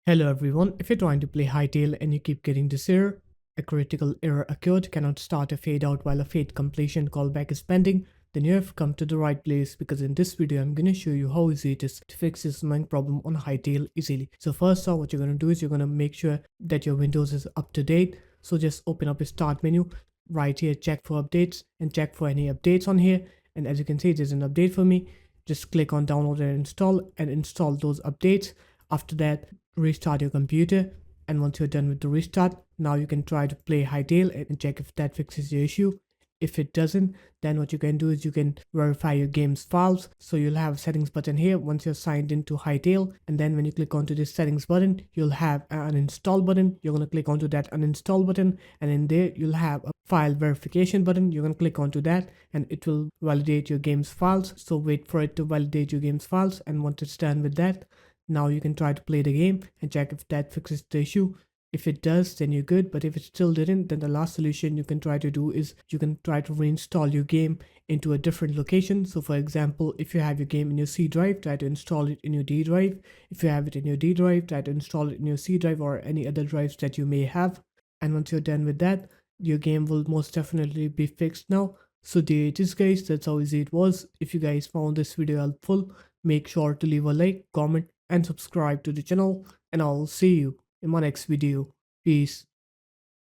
Hello everyone, if you're trying to play Hytale and you keep getting this error, a critical error occurred, cannot start a fade out while a fade completion callback is pending, then you have come to the right place because in this video I'm going to show you how easy it is to fix this annoying problem on Hytale easily. So first off, what you're going to do is you're going to make sure that your Windows is up to date. So just open up your start menu, right here check for updates and check for any updates on here, and as you can see there's an update for me. Just click on download and install those updates. After that, restart your computer, and once you're done with the restart, now you can try to play Hytale and check if that fixes your issue. If it doesn't, then what you can do is you can verify your game's files. So you'll have a settings button here once you're signed into Hytale, and then when you click onto this settings button, you'll have an uninstall button. You're going to click onto that uninstall button, and in there you'll have a file verification button. You're going to click onto that and it will validate your game's files. So wait for it to validate your game's files, and once it's done with that, now you can try to play the game and check if that fixes the issue. If it does, then you're good, but if it still didn't, then the last solution you can try to do is you can try to reinstall your game into a different location. So for example, if you have your game in your C drive, try to install it in your D drive. If you have it in your D drive, try to install it in your C drive or any other drives that you may have. And once you're done with that, your game will most definitely be fixed now. So there it is guys, that's how easy it was. If you guys found this video helpful, make sure to leave a like, comment and subscribe to the channel, and I'll see you in my next video. Peace.